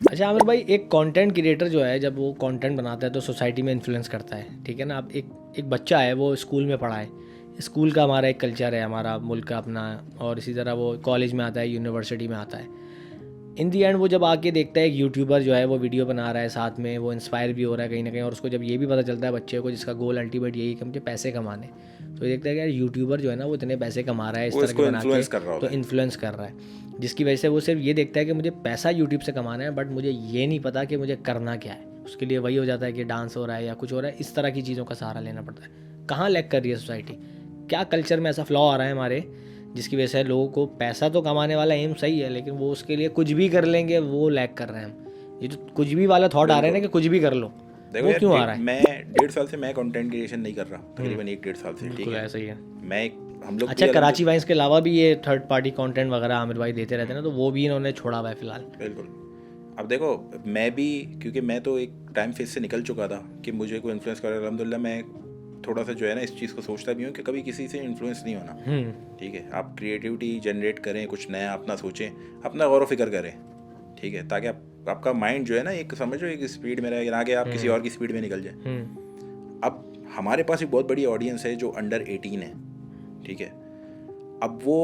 अच्छा आमिर भाई, एक कंटेंट क्रिएटर जो है जब वो कंटेंट बनाता है तो सोसाइटी में इन्फ्लुएंस करता है, ठीक है ना। अब एक बच्चा है, वो स्कूल में पढ़ा है, स्कूल का हमारा एक कल्चर है, हमारा मुल्क का अपना, और इसी तरह वो कॉलेज में आता है, यूनिवर्सिटी में आता है। इन दी एंड वो जब आके देखता है एक यूट्यूबर जो है वो वीडियो बना रहा है, साथ में वो इंस्पायर भी हो रहा है कहीं ना कहीं, और उसको जब ये भी पता चलता है बच्चे को, जिसका गोल अल्टीमेट यही है कि मुझे पैसे कमाने, तो ये देखता है कि यार यूट्यूबर जो है ना वो इतने पैसे कमा रहा है इस वो तरह के इसको बना के, इन्फ्लुएंस कर रहा तो होता है। इन्फ्लुएंस कर रहा है, जिसकी वजह से वो सिर्फ ये देखता है कि मुझे पैसा यूट्यूब से कमाना है, बट मुझे ये नहीं पता कि मुझे करना क्या है। उसके लिए वही हो जाता है कि डांस हो रहा है या कुछ हो रहा है, इस तरह की चीज़ों का सहारा लेना पड़ता है। कहाँ लैग कर रही है सोसाइटी, क्या कल्चर में ऐसा फ्लॉ आ रहा है हमारे, जिसकी वजह से लोगों को पैसा तो कमाने वाला एम सही है, लेकिन वो उसके लिए कुछ भी कर लेंगे, वो लैग कर रहे हैं हम। ये जो कुछ भी वाला थॉट आ रहा है ना कि कुछ भी कर लो, देखो वो यार, क्यों आ रहा है? मैं 1.5 साल से मैं कंटेंट क्रिएशन नहीं कर रहा, तकरीबन 1-1.5 साल से, ठीक बिल्कुल है। ऐसा ही है। मैं हम लोग अच्छा, भी कराची वाइंस के अलावा भी ये थर्ड पार्टी कंटेंट वगैरह आमिर भाई देते रहते हैं ना, तो वो भी इन्होंने छोड़ा हुआ है फिलहाल। बिल्कुल। अब देखो, मैं भी, क्योंकि मैं तो एक टाइम फेज से निकल चुका था कि मुझे कोई इन्फ्लुएंस करे, अल्हम्दुलिल्लाह मैं थोड़ा सा जो है ना इस चीज़ को सोचता भी हूँ कि कभी किसी से इन्फ्लुएंस नहीं होना, ठीक है। आप क्रिएटिविटी जनरेट करें, कुछ नया अपना सोचें, अपना गौर व फिक्र करें, ठीक है, ताकि आपका माइंड जो है ना एक समझो एक स्पीड में रहे, ना कि आप किसी और की स्पीड में निकल जाए। अब हमारे पास एक बहुत बड़ी ऑडियंस है जो अंडर 18 है, ठीक है। अब वो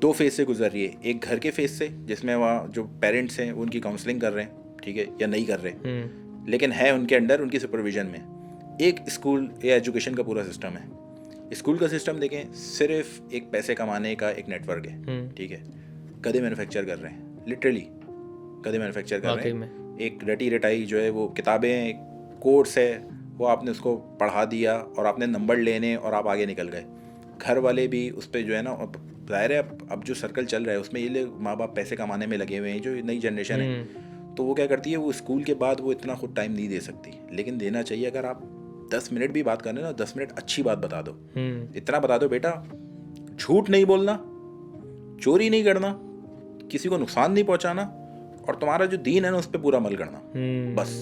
दो फेज से गुजर रही है, एक घर के फेज से जिसमें वहाँ जो पेरेंट्स हैं उनकी काउंसलिंग कर रहे हैं, ठीक है, या नहीं कर रहे, लेकिन है उनके अंडर, उनकी सुपरविजन में। एक स्कूल या एजुकेशन का पूरा सिस्टम है। स्कूल का सिस्टम देखें, सिर्फ एक पैसे कमाने का एक नेटवर्क है, ठीक है। गधे मैन्युफैक्चर कर रहे हैं, लिटरली गधे मैन्युफैक्चर कर रहे हैं। एक रटी रटाई जो है वो किताबें, एक कोर्स है, वो आपने उसको पढ़ा दिया और आपने नंबर लेने और आप आगे निकल गए। घर वाले भी उस पर जो है ना, ज़ाहिर है अब जो सर्कल चल रहा है उसमें ये लोग माँ बाप पैसे कमाने में लगे हुए हैं, जो नई जनरेशन है, तो वो क्या करती है, वो स्कूल के बाद वो इतना खुद टाइम नहीं दे सकती, लेकिन देना चाहिए। अगर आप 10 मिनट भी बात करने ना, 10 मिनट अच्छी बात बता दो, इतना बता दो बेटा, झूठ नहीं बोलना, चोरी नहीं करना, किसी को नुकसान नहीं पहुंचाना, और तुम्हारा जो दीन है ना उस पर पूरा अमल करना, बस।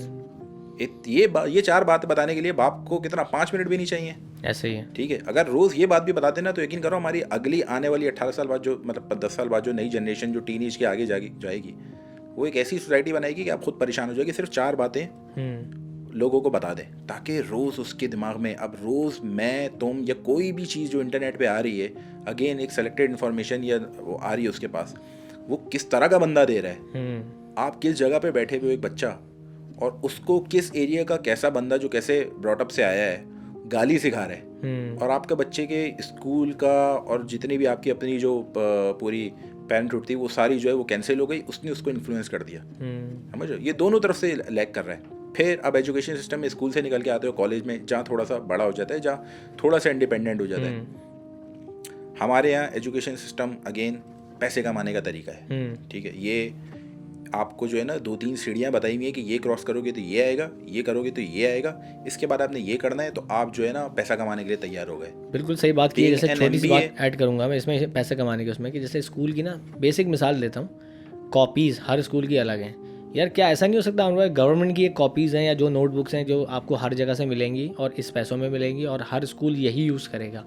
ये 4 बातें बताने के लिए बाप को कितना 5 मिनट भी नहीं चाहिए। ऐसे ही है, ठीक है। अगर रोज़ ये बात भी बता देना तो यकीन करो हमारी अगली आने वाली 18 साल बाद जो, मतलब 10 साल बाद जो नई जनरेशन जो टीनेज के आगे जाएगी, वो एक ऐसी सोसाइटी बनाएगी कि आप खुद परेशान हो जाएगी। सिर्फ 4 बातें लोगों को बता दें, ताकि रोज़ उसके दिमाग में, अब रोज़ मैं तुम या कोई भी चीज़ जो इंटरनेट पे आ रही है, अगेन एक सेलेक्टेड इन्फॉर्मेशन या वो आ रही है उसके पास, वो किस तरह का बंदा दे रहा है, आप किस जगह पे बैठे हुए एक बच्चा, और उसको किस एरिया का कैसा बंदा जो कैसे ब्रॉटअप से आया है गाली सिखा रहा है, और आपके बच्चे के स्कूल का और जितनी भी आपकी अपनी जो पूरी पेरेंट थी वो सारी जो है वो कैंसिल हो गई, उसने उसको इन्फ्लुएंस कर दिया। समझो, ये दोनों तरफ से लैग कर रहा है। फिर अब एजुकेशन सिस्टम में स्कूल से निकल के आते हो कॉलेज में, जहाँ थोड़ा सा बड़ा हो जाता है, जहाँ थोड़ा सा इंडिपेंडेंट हो जाता है। हमारे यहाँ एजुकेशन सिस्टम अगेन पैसे कमाने का तरीका है, ठीक है। ये आपको जो है ना 2-3 सीढ़ियाँ बताई हुई है कि ये क्रॉस करोगे तो ये आएगा, ये करोगे तो ये आएगा, इसके बाद आपने ये करना है, तो आप जो है ना पैसा कमाने के लिए तैयार हो गए। बिल्कुल सही बात की है। जैसे छोटी सी बात ऐड करूंगा मैं इसमें पैसे कमाने के उसमें, कि जैसे स्कूल की ना बेसिक मिसाल देता हूँ, कॉपीज़ हर स्कूल की अलग हैं यार। क्या ऐसा नहीं हो सकता हमारे गवर्नमेंट की एक कॉपीज़ हैं या जो नोटबुक्स हैं जो आपको हर जगह से मिलेंगी और इस पैसों में मिलेंगी और हर स्कूल यही यूज़ करेगा?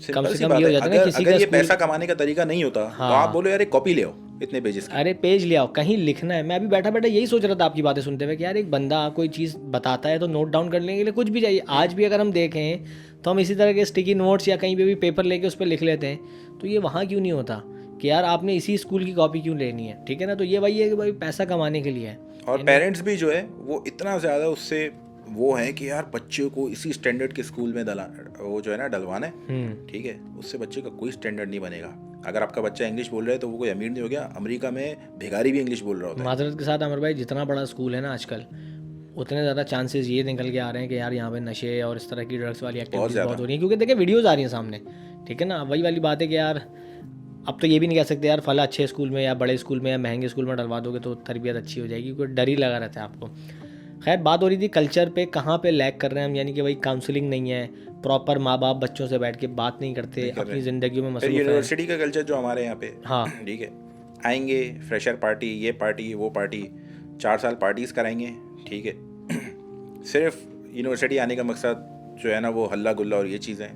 कम से कम ये हो जाता है ना, किसी का ये पैसा कमाने का तरीका नहीं होता तो आप बोलो यार एक कॉपी ले आओ इतने पेजेस की, अरे पेज ले आओ, कहीं लिखना है। मैं अभी बैठा बैठा यही सोच रहा था आपकी बातें सुनते हुए कि यार एक बंदा कोई चीज़ बताता है तो नोट डाउन करने के लिए कुछ भी चाहिए। आज भी अगर हम देखें तो हम इसी तरह के स्टिकी नोट्स या कहीं पे भी पेपर लेके उस पर लिख लेते हैं, तो ये वहाँ क्यों नहीं होता कि यार आपने इसी स्कूल की कॉपी क्यों लेनी है, ठीक है ना। तो ये वही है कि भाई पैसा कमाने के लिए है। और पेरेंट्स भी जो है वो इतना ज़्यादा उससे वो है कि यार बच्चे को इसी स्टैंडर्ड के स्कूल में वो जो है ना डलवाना है, ठीक है। उससे बच्चे का कोई स्टैंडर्ड नहीं बनेगा। अगर आपका बच्चा इंग्लिश बोल रहा है तो वो कोई अमीर नहीं हो गया। अमेरिका में भिखारी भी इंग्लिश बोल रहा होता है। माजरत के साथ अमर भाई, जितना बड़ा स्कूल है ना आजकल, उतने ज़्यादा चांसेस ये निकल के आ रहे हैं कि यार यहाँ पे नशे और इस तरह की ड्रग्स वाली एक्टिविटीज़ बहुत हो रही हैं, क्योंकि देखिए वीडियोज़ आ रही हैं सामने, ठीक है ना। वही वाली बात है कि यार अब तो ये भी नहीं कह सकते यार फला अच्छे स्कूल में या बड़े स्कूल में या महंगे स्कूल में डलवा दोगे तो तरबियत अच्छी हो जाएगी, क्योंकि डर ही लगा रहता है आपको। खैर, बात हो रही थी कल्चर पे, कहाँ पे लैग कर रहे हैं हम, यानी कि भाई काउंसलिंग नहीं है, प्रॉपर माँ बाप बच्चों से बैठ के बात नहीं करते, अपनी ज़िंदगी में मसरूफ़ हैं। यूनिवर्सिटी का कल्चर जो हमारे यहाँ पे, हाँ ठीक है, आएंगे फ्रेशर पार्टी, ये पार्टी वो पार्टी, 4 साल पार्टीज़ कराएंगे, ठीक है। सिर्फ यूनिवर्सिटी आने का मकसद जो है ना वो हल्ला गुल्ला और ये चीज़ें।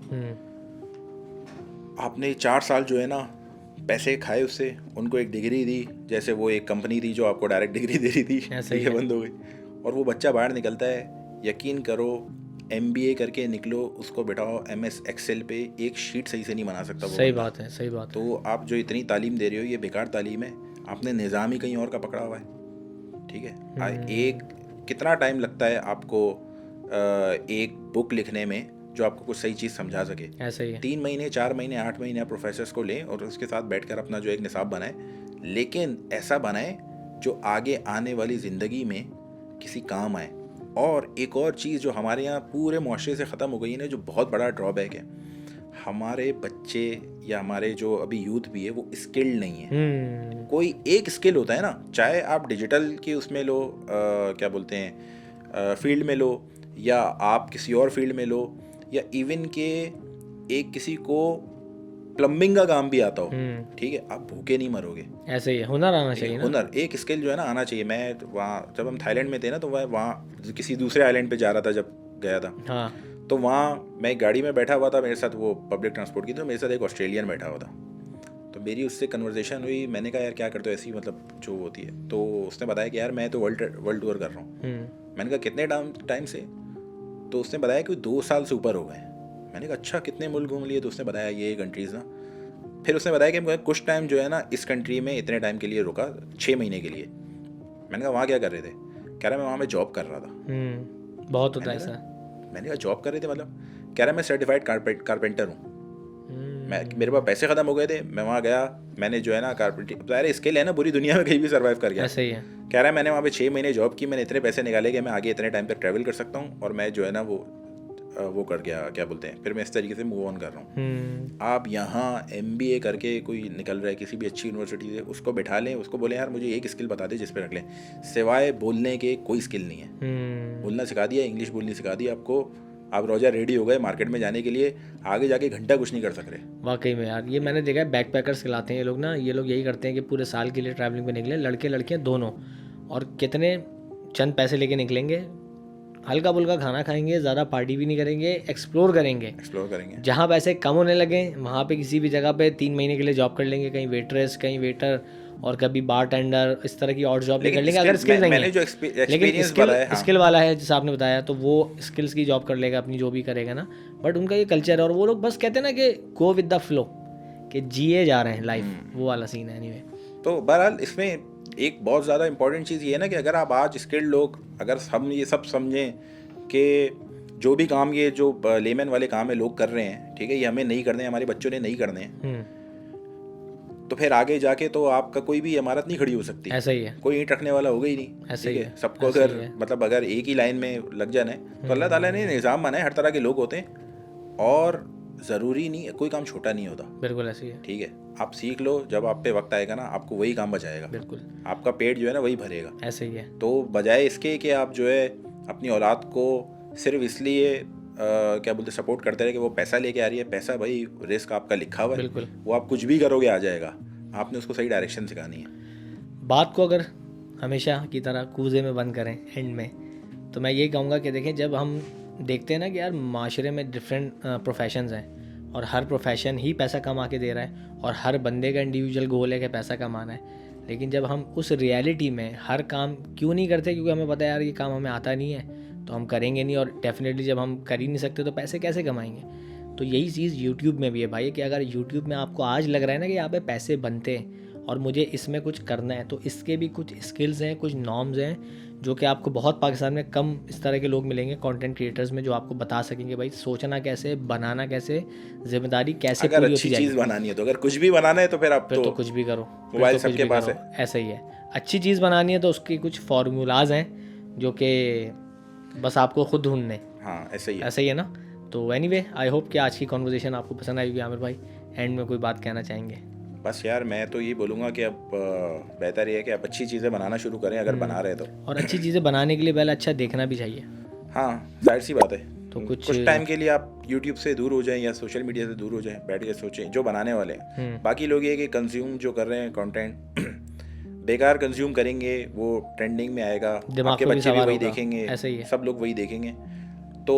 आपने 4 साल जो है ना पैसे खाए उससे, उनको एक डिग्री दी, जैसे वो एक कंपनी थी जो आपको डायरेक्ट डिग्री दे रही थी, ये बंद हो गई, और वो बच्चा बाहर निकलता है, यकीन करो MBA करके निकलो, उसको बिठाओ MS Excel पे, एक शीट सही से नहीं बना सकता वो। सही बात है, सही बात। तो आप जो इतनी तालीम दे रहे हो ये बेकार तालीम है, आपने निज़ाम ही कहीं और का पकड़ा हुआ है, ठीक है। एक कितना टाइम लगता है आपको एक बुक लिखने में जो आपको कुछ सही चीज़ समझा सके? ऐसा ही है। 3 महीने, 4 महीने, 8 महीने आप प्रोफेसर्स को लें और उसके साथ बैठकर अपना जो एक निसाब बनाए, लेकिन ऐसा बनाए जो आगे आने वाली ज़िंदगी में किसी काम आए। और एक और चीज़ जो हमारे यहाँ पूरे मुआशरे से ख़त्म हो गई है ना, जो बहुत बड़ा ड्रॉबैक है, हमारे बच्चे या हमारे जो अभी यूथ भी है वो स्किल्ड नहीं है। कोई एक स्किल होता है ना, चाहे आप डिजिटल की उसमें लो, क्या बोलते हैं, फील्ड में लो, या आप किसी और फील्ड में लो, या इवन के एक किसी को प्लम्बिंग का काम भी आता हो, ठीक है, आप भूखे नहीं मरोगे। ऐसे ही है, हुनर आना चाहिए ना। हुनर, एक स्किल जो है ना आना चाहिए। मैं वहाँ जब हम थाईलैंड में थे ना, तो मैं वहाँ किसी दूसरे आइलैंड पे जा रहा था, जब गया था, हाँ, तो वहाँ मैं एक गाड़ी में बैठा हुआ था, मेरे साथ वो पब्लिक ट्रांसपोर्ट की, तो मेरे साथ एक ऑस्ट्रेलियन बैठा हुआ था। तो मेरी उससे कन्वर्सेशन हुई, मैंने कहा यार क्या करते हो ऐसी, मतलब जो होती है, तो उसने बताया कि यार मैं तो वर्ल्ड टूर कर रहा हूँ। मैंने कहा कितने टाइम से? तो उसने बताया कि 2 साल से ऊपर हो गए। मैंने कहा अच्छा, कितने मुल्क घूम लिए? तो उसने बताया ये कंट्रीज़ ना। फिर उसने बताया कि कुछ टाइम जो है ना इस कंट्री में इतने टाइम के लिए रुका, 6 महीने के लिए। मैंने कहा वहाँ क्या कर रहे थे? कह रहा मैं वहाँ में जॉब कर रहा था। बहुत होता है ऐसा। मैंने कहा जॉब कर रहे थे मतलब? कह रहा मैं सर्टिफाइड कारपेंटर हूँ। मेरे पास पैसे ख़त्म हो गए थे, मैं वहाँ गया, मैंने जो है ना कारपेंटिंग, अरे स्किल है ना, पूरी दुनिया में कहीं भी सर्वाइव कर गया। ऐसा ही है। कह रहा है मैंने वहाँ पे 6 महीने जॉब की, मैंने इतने पैसे निकाले कि मैं आगे इतने टाइम तक ट्रैवल कर सकता हूँ, और मैं जो है ना वो कर गया, क्या बोलते हैं, फिर मैं इस तरीके से मूव ऑन कर रहा हूँ। आप यहाँ MBA करके कोई निकल रहा है किसी भी अच्छी यूनिवर्सिटी से, उसको बैठा लें, उसको बोले यार मुझे एक स्किल बता दे जिस पे रख लें, सिवाय बोलने के कोई स्किल नहीं है। बोलना सिखा दिया, इंग्लिश बोलनी सिखा दी आपको, आप रोजा रेडी हो गए मार्केट में जाने के लिए, आगे जाके घंटा कुछ नहीं कर सक रहे। वाकई में यार, ये मैंने देखा है, बैक पैकर्स खिलाते हैं ये लोग ना, ये लोग यही करते हैं कि पूरे साल के लिए ट्रैवलिंग पे निकले, लड़के लड़कियाँ दोनों, और कितने चंद पैसे लेके निकलेंगे, हल्का फुल्का खाना खाएंगे, ज़्यादा पार्टी भी नहीं करेंगे, एक्सप्लोर करेंगे। जहाँ पैसे कम होने लगे वहाँ पे किसी भी जगह पे 3 महीने के लिए जॉब कर लेंगे, कहीं वेट्रेस, कहीं वेटर, और कभी बार टेंडर, इस तरह की और जॉब कर लेंगे अगर स्किल नहीं है। लेकिन स्किल वाला है जैसा आपने बताया, तो वो स्किल्स की जॉब कर लेगा, अपनी जो भी करेगा ना। बट उनका ये कल्चर है, और वो लोग बस कहते हैं ना कि गो विद द फ्लो, कि जिए जा रहे हैं लाइफ, वो वाला सीन है। एनीवे, तो बहरहाल इसमें एक बहुत ज़्यादा इंपॉर्टेंट चीज़ ये है ना कि अगर आप आज स्किल्ड लोग, अगर हम ये सब समझें कि जो भी काम ये जो लेमैन वाले काम है लोग कर रहे हैं, ठीक है, ये हमें नहीं करने, हमारे बच्चों ने नहीं करने हैं, तो फिर आगे जाके तो आपका कोई भी इमारत नहीं खड़ी हो सकती। ऐसा ही है, कोई ईंट रखने वाला होगा ही नहीं। ऐसा ही है। सबको अगर मतलब अगर एक ही लाइन में लग जाना है, तो अल्लाह ताला ने निज़ाम बनाए, हर तरह के लोग होते हैं, और ज़रूरी नहीं, कोई काम छोटा नहीं होता। बिल्कुल ऐसे ही है। ठीक है, आप सीख लो, जब आप पे वक्त आएगा ना आपको वही काम बचाएगा। बिल्कुल, आपका पेट जो है ना वही भरेगा। ऐसे ही है। तो बजाय इसके कि आप जो है अपनी औलाद को सिर्फ इसलिए क्या बोलते सपोर्ट करते रहे कि वो पैसा लेके आ रही है, पैसा भाई रिस्क आपका लिखा हुआ है, बिल्कुल, वो आप कुछ भी करोगे आ जाएगा, आपने उसको सही डायरेक्शन सिखानी है। बात को अगर हमेशा की तरह कूजे में बंद करें एंड में, तो मैं ये कहूँगा कि देखें, जब हम देखते हैं ना कि यार माशरे में डिफरेंट प्रोफेशंस हैं, और हर प्रोफेशन ही पैसा कमा के दे रहा है, और हर बंदे का इंडिविजुअल गोल है कि पैसा कमाना है, लेकिन जब हम उस रियलिटी में हर काम क्यों नहीं करते, क्योंकि हमें पता है यार ये काम हमें आता नहीं है, तो हम करेंगे नहीं, और डेफिनेटली जब हम कर ही नहीं सकते तो पैसे कैसे कमाएंगे। तो यही चीज़ यूट्यूब में भी है भाई, कि अगर यूट्यूब में आपको आज लग रहा है ना कि यहाँ पे पैसे बनते हैं और मुझे इसमें कुछ करना है, तो इसके भी कुछ स्किल्स हैं, कुछ नॉर्म्स हैं, जो कि आपको बहुत पाकिस्तान में कम इस तरह के लोग मिलेंगे कंटेंट क्रिएटर्स में, जो आपको बता सकेंगे भाई सोचना कैसे, बनाना कैसे, जिम्मेदारी कैसे पूरी होती जाएगी। अच्छी चीज़ बनानी है तो अगर कुछ भी बनाना है तो फिर आप तो कुछ भी करो, मोबाइल सबके पास है। ऐसा ही है, अच्छी चीज़ बनानी है तो उसकी कुछ फार्मूलाज हैं जो कि बस आपको खुद ढूंढने। हाँ, ऐसा ही है ना। तो एनीवे, आई होप कि आज की कॉन्वर्सेशन आपको पसंद आएगी। आमिर भाई, एंड में कोई बात कहना चाहेंगे? बस यार मैं तो ये बोलूँगा कि अब बेहतर ये है कि आप अच्छी चीज़ें बनाना शुरू करें अगर बना रहे तो, और अच्छी चीज़ें बनाने के लिए पहले अच्छा देखना भी चाहिए। हाँ, जाहिर सी बात है। तो कुछ टाइम के लिए आप यूट्यूब से दूर हो जाएं या सोशल मीडिया से दूर हो जाएं, बैठ के सोचें जो बनाने वाले हैं। बाकी लोग ये कि कंज्यूम जो कर रहे हैं कंटेंट बेकार कंज्यूम करेंगे, वो ट्रेंडिंग में आएगा, आपके बच्चे भी वही देखेंगे, ऐसा ही है, सब लोग वही देखेंगे, तो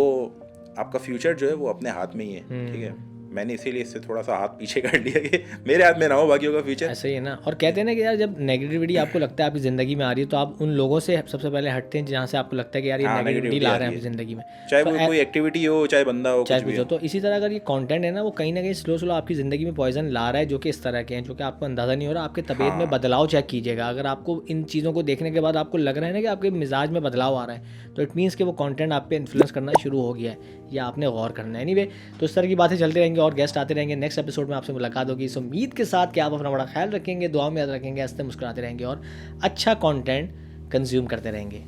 आपका फ्यूचर जो है वो अपने हाथ में ही है। ठीक है, मैंने इसीलिए इससे थोड़ा सा हाथ पीछे कर लिया कि मेरे हाथ में ना हो बाकियों का फ्यूचर। ऐसा ही है ना। और कहते हैं ना कि यार जब नेगेटिविटी आपको लगता है आपकी ज़िंदगी में आ रही है तो आप उन लोगों से सबसे पहले हटते हैं जहाँ से आपको लगता है कि यार ये नेगेटिविटी ला रहे हैं अपनी ज़िंदगी में, चाहे वो कोई एक्टिविटी हो चाहे बंदा हो चाहे कुछ हो। तो इसी तरह अगर ये कंटेंट है ना वो कहीं ना कहीं स्लो स्लो आपकी ज़िंदगी में पॉइजन ला रहा है, जो कि इस तरह के हैं जो कि आपको अंदाज़ा नहीं हो रहा। आपके तबीयत में बदलाव चेक कीजिएगा, अगर आपको इन चीज़ों को देखने के बाद आपको लग रहा है ना कि आपके मिजाज में बदलाव आ रहा है तो इट मीन्स कि वो कंटेंट आप पे इन्फ्लुएंस करना शुरू हो गया है, या आपने गौर करना है। एनीवे, तो इस तरह की बातें चलती रहेंगी और गेस्ट आते रहेंगे। नेक्स्ट एपिसोड में आपसे मुलाकात होगी इस उम्मीद के साथ कि आप अपना बड़ा ख्याल रखेंगे, दुआ में याद रखेंगे, हंसते मुस्कुराते रहेंगे और अच्छा कंटेंट कंज्यूम करते रहेंगे।